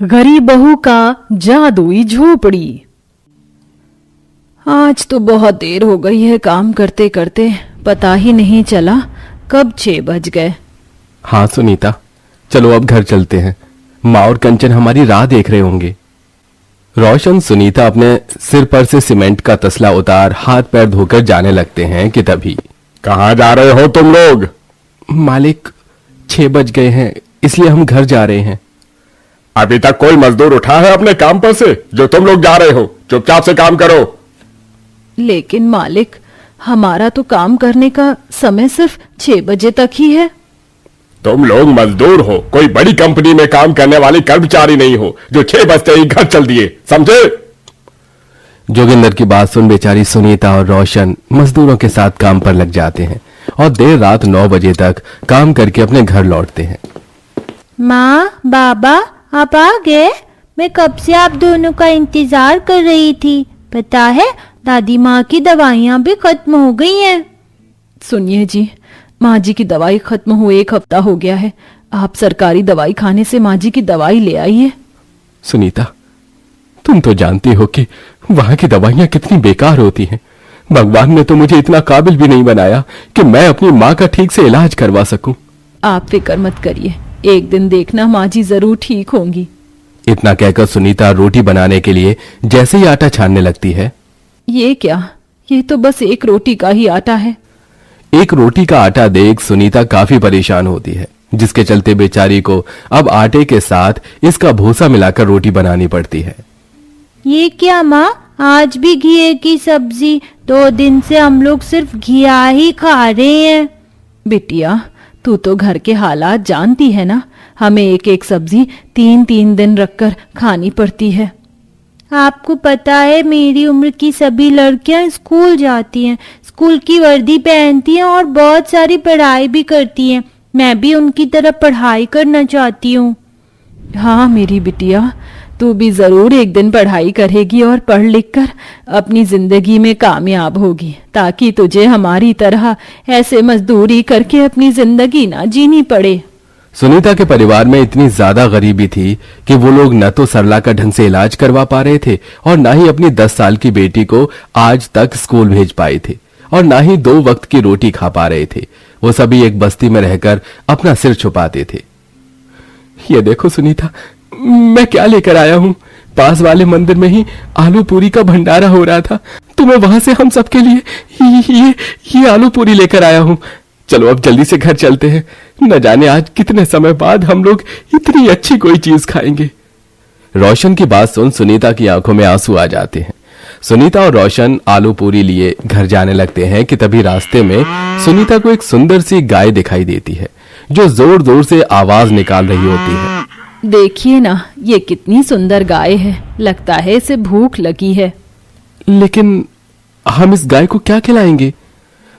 गरीब बहू का जादुई झोपड़ी। आज तो बहुत देर हो गई है काम करते करते, पता ही नहीं चला कब 6 बज गए। हाँ सुनीता, चलो अब घर चलते हैं। माँ और कंचन हमारी राह देख रहे होंगे। रोशन सुनीता अपने सिर पर से सीमेंट का तसला उतार हाथ पैर धोकर जाने लगते हैं कि तभी कहाँ जा रहे हो तुम लोग? मालिक 6 बज गए हैं, इसलिए हम घर जा रहे हैं। अभी तक कोई मजदूर उठा है अपने काम पर से जो तुम लोग जा रहे हो? चुपचाप से काम करो। लेकिन मालिक, हमारा तो काम करने का समय सिर्फ 6 बजे तक ही है। तुम लोग मजदूर हो, कोई बड़ी कंपनी में काम करने वाली कर्मचारी नहीं हो जो 6 बजते ही घर चल दिए, समझे? जोगिंदर की बात सुन बेचारी सुनीता और रोशन मजदूरों के साथ काम पर लग जाते हैं और देर रात 9 बजे तक काम करके अपने घर लौटते हैं। माँ, बाबा, आप आ गए? मैं कब से आप दोनों का इंतजार कर रही थी। पता है, दादी माँ की दवाइयाँ भी खत्म हो गई हैं। सुनिए जी, माँ जी की दवाई खत्म हुए 1 हफ्ता हो गया है। आप सरकारी दवाई खाने से माँ जी की दवाई ले आइए। सुनीता, तुम तो जानती हो कि वहां की दवाइयां कितनी बेकार होती हैं। भगवान ने तो मुझे इतना काबिल भी नहीं बनाया कि मैं अपनी माँ का ठीक से इलाज करवा सकूं। आप फिक्र मत करिए, एक दिन देखना माँ जी जरूर ठीक होंगी। इतना कहकर सुनीता रोटी बनाने के लिए जैसे ही आटा छानने लगती है। ये क्या? ये तो बस 1 रोटी का ही आटा है। 1 रोटी का आटा देख सुनीता काफी परेशान होती है, जिसके चलते बेचारी को अब आटे के साथ इसका भूसा मिलाकर रोटी बनानी पड़ती है। ये क्या माँ, आज भी घिए की सब्जी? 2 दिन से हम लोग सिर्फ घिया ही खा रहे हैं। बिटिया, तू तो घर के हालात जानती है ना, हमें एक एक सब्जी 3-3 दिन रखकर खानी पड़ती है। आपको पता है, मेरी उम्र की सभी लड़कियां स्कूल जाती हैं, स्कूल की वर्दी पहनती हैं और बहुत सारी पढ़ाई भी करती हैं। मैं भी उनकी तरह पढ़ाई करना चाहती हूँ। हाँ मेरी बिटिया, तू भी जरूर एक दिन पढ़ाई करेगी और पढ़ लिख कर अपनी जिंदगी में कामयाब होगी, ताकि तुझे हमारी तरह ऐसे मजदूरी करके अपनी जिंदगी ना जीनी पड़े। सुनीता के परिवार में इतनी ज्यादा गरीबी थी कि वो लोग न तो सरला का ढंग से इलाज करवा पा रहे थे और न ही अपनी 10 साल की बेटी को आज तक स्कूल भेज पाए थे और न ही 2 वक्त की रोटी खा पा रहे थे। वो सभी एक बस्ती में रहकर अपना सिर छुपाते थे। ये देखो सुनीता, मैं क्या लेकर आया हूँ। पास वाले मंदिर में ही आलू पूरी का भंडारा हो रहा था, तो मैं वहां से हम सबके लिए ये आलू पूरी लेकर आया हूँ। चलो अब जल्दी से घर चलते हैं, न जाने आज कितने समय बाद हम लोग इतनी अच्छी कोई चीज खाएंगे। रोशन की बात सुन सुनीता की आंखों में आंसू आ जाते हैं। सुनीता और रोशन आलू पूरी लिए घर जाने लगते हैं कि तभी रास्ते में सुनीता को एक सुंदर सी गाय दिखाई देती है जो जोर जोर से आवाज निकाल रही होती है। देखिए ना, ये कितनी सुंदर गाय है, लगता है इसे भूख लगी है। लेकिन हम इस गाय को क्या खिलाएंगे?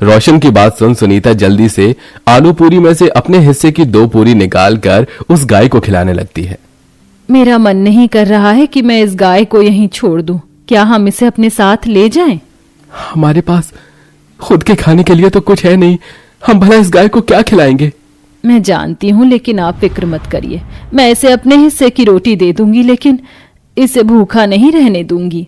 रोशन की बात सुन सुनीता जल्दी से आलू पूरी में से अपने हिस्से की 2 पूरी निकालकर उस गाय को खिलाने लगती है। मेरा मन नहीं कर रहा है कि मैं इस गाय को यहीं छोड़ दूं। क्या हम इसे अपने साथ ले जाएं? हमारे पास खुद के खाने के लिए तो कुछ है नहीं, हम भला इस गाय को क्या खिलाएंगे? मैं जानती हूँ, लेकिन आप फिक्र मत करिए, मैं इसे अपने हिस्से की रोटी दे दूंगी, लेकिन इसे भूखा नहीं रहने दूंगी।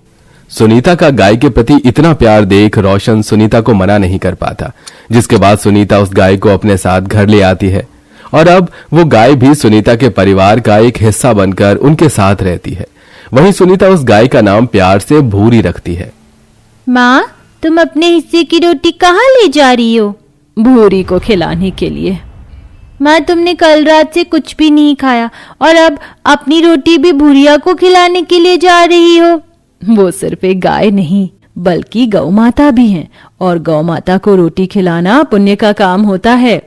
सुनीता का गाय के प्रति इतना प्यार देख रोशन सुनीता को मना नहीं कर पाता, जिसके बाद सुनीता उस गाय को अपने साथ घर ले आती है और अब वो गाय भी सुनीता के परिवार का एक हिस्सा बनकर उनके साथ रहती है। वहीं सुनीता उस गाय का नाम प्यार से भूरी रखती है। माँ, तुम अपने हिस्से की रोटी कहाँ ले जा रही हो? भूरी को खिलाने के लिए। माँ, तुमने कल रात से कुछ भी नहीं खाया और अब अपनी रोटी भी भूरिया को खिलाने के लिए जा रही हो। वो सिर्फ एक गाय नहीं बल्कि गौ माता भी है, और गौ माता को रोटी खिलाना पुण्य का काम होता है।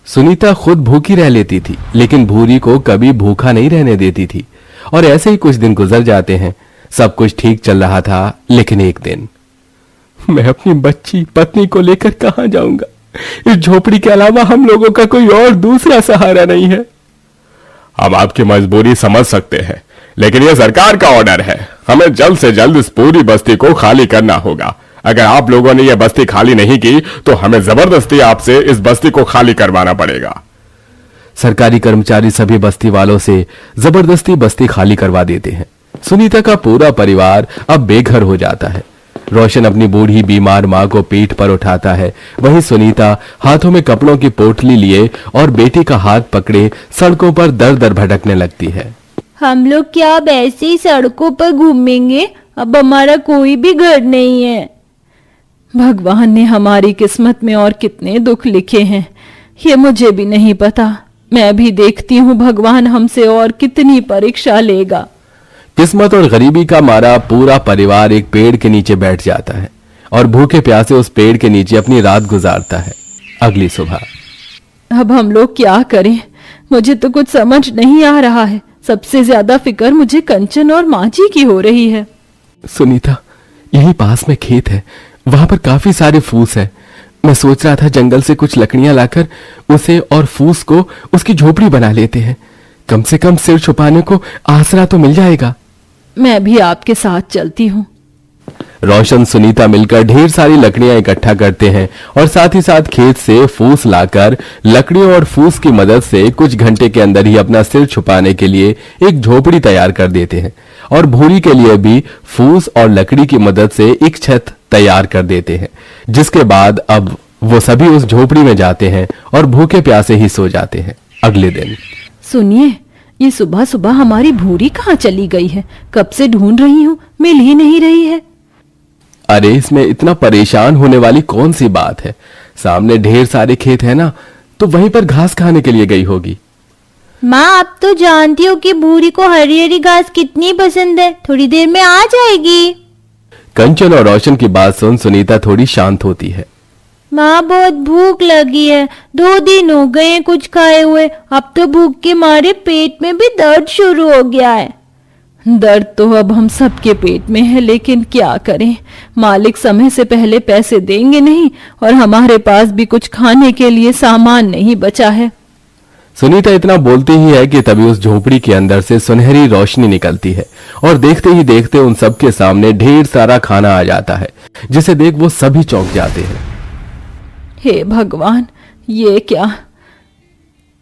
सुनीता खुद भूखी रह लेती थी, लेकिन भूरी को कभी भूखा नहीं रहने देती थी। और ऐसे ही कुछ दिन गुजर जाते हैं। सब कुछ ठीक चल रहा था, लेकिन एक दिन मैं अपनी बच्ची पत्नी को लेकर कहां जाऊंगा? इस झोपड़ी के अलावा हम लोगों का कोई और दूसरा सहारा नहीं है। हम आपकी मजबूरी समझ सकते हैं, लेकिन यह सरकार का ऑर्डर है। हमें जल्द से जल्द इस पूरी बस्ती को खाली करना होगा। अगर आप लोगों ने यह बस्ती खाली नहीं की तो हमें जबरदस्ती आपसे इस बस्ती को खाली करवाना पड़ेगा। सरकारी कर्मचारी सभी बस्ती वालों से जबरदस्ती बस्ती खाली करवा देते हैं। सुनीता का पूरा परिवार अब बेघर हो जाता है। रोशन अपनी बूढ़ी बीमार माँ को पीठ पर उठाता है, वहीं सुनीता हाथों में कपड़ों की पोटली लिए और बेटी का हाथ पकड़े सड़कों पर दर दर भटकने लगती है। हम लोग क्या अब ऐसे ही सड़कों पर घूमेंगे? अब हमारा कोई भी घर नहीं है। भगवान ने हमारी किस्मत में और कितने दुख लिखे हैं ये मुझे भी नहीं पता। मैं भी देखती हूँ भगवान हमसे और कितनी परीक्षा लेगा। किस्मत और गरीबी का मारा पूरा परिवार एक पेड़ के नीचे बैठ जाता है और भूखे प्यासे उस पेड़ के नीचे अपनी रात गुजारता है। अगली सुबह अब हम लोग क्या करें? मुझे तो कुछ समझ नहीं आ रहा है। सबसे ज्यादा फिक्र मुझे कंचन और माची की हो रही है। सुनीता, यही पास में खेत है, वहां पर काफी सारे फूस है। मैं सोच रहा था जंगल से कुछ लकड़ियां लाकर उसे और फूस को उसकी झोपड़ी बना लेते हैं। कम से कम सिर छुपाने को आसरा तो मिल जाएगा। मैं भी आपके साथ चलती हूँ। रोशन सुनीता मिलकर ढेर सारी लकड़ियां इकट्ठा करते हैं और साथ ही साथ खेत से फूस लाकर लकड़ियों और फूस की मदद से कुछ घंटे के अंदर ही अपना सिर छुपाने के लिए एक झोपड़ी तैयार कर देते हैं और भूरी के लिए भी फूस और लकड़ी की मदद से एक छत तैयार कर देते हैं। जिसके बाद अब वो सभी उस झोपड़ी में जाते हैं और भूखे प्यासे ही सो जाते हैं। अगले दिन सुनिए, ये सुबह सुबह हमारी भूरी कहाँ चली गई है? कब से ढूंढ रही हूँ, मिल ही नहीं रही है। अरे इसमें इतना परेशान होने वाली कौन सी बात है? सामने ढेर सारे खेत है ना, तो वहीं पर घास खाने के लिए गई होगी। माँ, आप तो जानती हो कि भूरी को हरी हरी घास कितनी पसंद है। थोड़ी देर में आ जाएगी। कंचन और रोशन की बात सुन सुनीता थोड़ी शांत होती है। माँ, बहुत भूख लगी है। 2 दिन हो गए हैं कुछ खाए हुए। अब तो भूख के मारे पेट में भी दर्द शुरू हो गया है। दर्द तो अब हम सबके पेट में है, लेकिन क्या करें? मालिक समय से पहले पैसे देंगे नहीं और हमारे पास भी कुछ खाने के लिए सामान नहीं बचा है। सुनीता इतना बोलती ही है कि तभी उस झोपड़ी के अंदर से सुनहरी रोशनी निकलती है और देखते ही देखते उन सबके सामने ढेर सारा खाना आ जाता है, जिसे देख वो सभी चौंक जाते हैं। हे भगवान, ये क्या?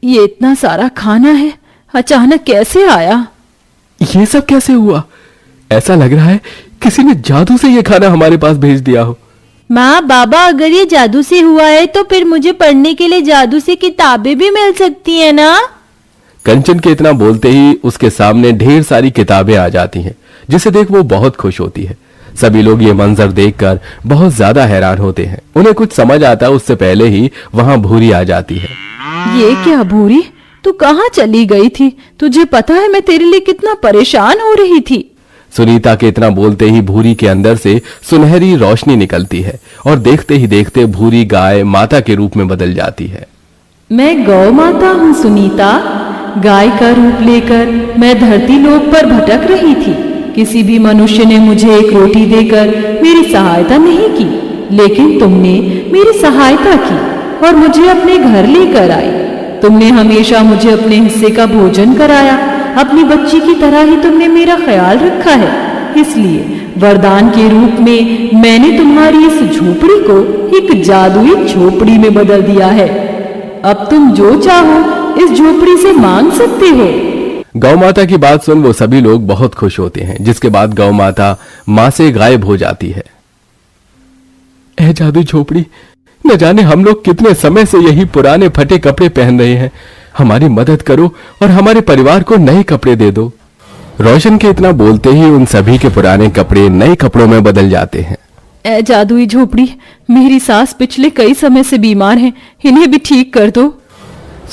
ये इतना सारा खाना है, अचानक कैसे आया? ये सब कैसे हुआ? ऐसा लग रहा है किसी ने जादू से ये खाना हमारे पास भेज दिया हो। माँ, बाबा, अगर ये जादू से हुआ है तो फिर मुझे पढ़ने के लिए जादू से किताबें भी मिल सकती है ना? कंचन के इतना बोलते ही उसके सामने ढेर सारी किताबें आ जाती हैं, जिसे देख वो बहुत खुश होती है। सभी लोग ये मंजर देखकर बहुत ज्यादा हैरान होते हैं। उन्हें कुछ समझ आता उससे पहले ही वहां भूरी आ जाती है। ये क्या भूरी? तू कहाँ चली गई थी? तुझे पता है मैं तेरे लिए कितना परेशान हो रही थी। सुनीता के इतना बोलते ही भूरी के अंदर से सुनहरी रोशनी निकलती है और देखते ही देखते भूरी गाय माता के रूप में बदल जाती है। मैं गौ माता हूँ सुनीता। गाय का रूप लेकर मैं धरती लोक पर भटक रही थी। किसी भी मनुष्य ने मुझे एक रोटी देकर मेरी सहायता नहीं की, लेकिन तुमने मेरी सहायता की और मुझे अपने घर लेकर आई। तुमने हमेशा मुझे अपने हिस्से का भोजन कराया। अपनी बच्ची की तरह ही तुमने मेरा ख्याल रखा है। इसलिए वरदान के रूप में मैंने तुम्हारी इस झोपड़ी को एक जादुई झोपड़ी में बदल दिया है। अब तुम जो चाहो इस झोपड़ी से मांग सकते हो। गौ माता की बात सुन वो सभी लोग बहुत खुश होते हैं, जिसके बाद गौ माता मां से गायब हो जाती है। ए जादुई झोपड़ी, न जाने हम लोग कितने समय से यही पुराने फटे कपड़े पहन रहे हैं। हमारी मदद करो और हमारे परिवार को नए कपड़े दे दो। रोशन के इतना बोलते ही उन सभी के पुराने कपड़े नए कपड़ों में बदल जाते हैं। ए जादुई झोपड़ी, मेरी सास पिछले कई समय से बीमार है, इन्हें भी ठीक कर दो।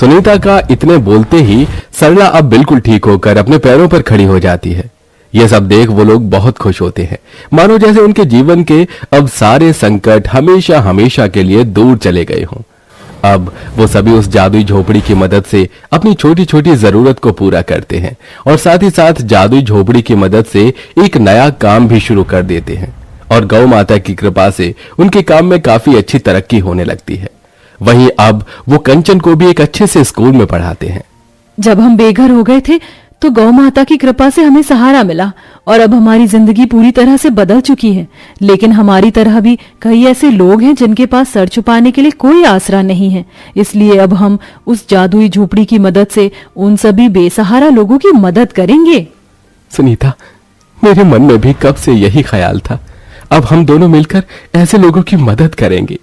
सुनीता का इतने बोलते ही सरला अब बिल्कुल ठीक होकर अपने पैरों पर खड़ी हो जाती है। यह सब देख वो लोग बहुत खुश होते हैं, मानो जैसे उनके जीवन के अब सारे संकट हमेशा हमेशा के लिए दूर चले गए हों। अब वो सभी उस जादुई झोपड़ी की मदद से अपनी छोटी छोटी जरूरत को पूरा करते हैं और साथ ही साथ जादुई झोपड़ी की मदद से एक नया काम भी शुरू कर देते हैं और गौ माता की कृपा से उनके काम में काफी अच्छी तरक्की होने लगती है। वहीं अब वो कंचन को भी एक अच्छे से स्कूल में पढ़ाते हैं। जब हम बेघर हो गए थे तो गौ माता की कृपा से हमें सहारा मिला और अब हमारी जिंदगी पूरी तरह से बदल चुकी है। लेकिन हमारी तरह भी कई ऐसे लोग हैं जिनके पास सर छुपाने के लिए कोई आसरा नहीं है। इसलिए अब हम उस जादुई झोपड़ी की मदद से उन सभी बेसहारा लोगों की मदद करेंगे। सुनीता, मेरे मन में भी कब से यही ख्याल था। अब हम दोनों मिलकर ऐसे लोगों की मदद करेंगे।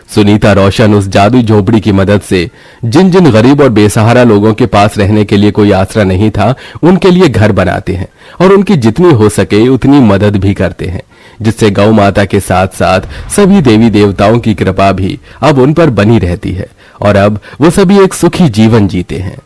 सुनीता रोशन उस जादुई झोपड़ी की मदद से जिन जिन गरीब और बेसहारा लोगों के पास रहने के लिए कोई आसरा नहीं था, उनके लिए घर बनाते हैं और उनकी जितनी हो सके उतनी मदद भी करते हैं, जिससे गौ माता के साथ साथ सभी देवी देवताओं की कृपा भी अब उन पर बनी रहती है और अब वो सभी एक सुखी जीवन जीते हैं।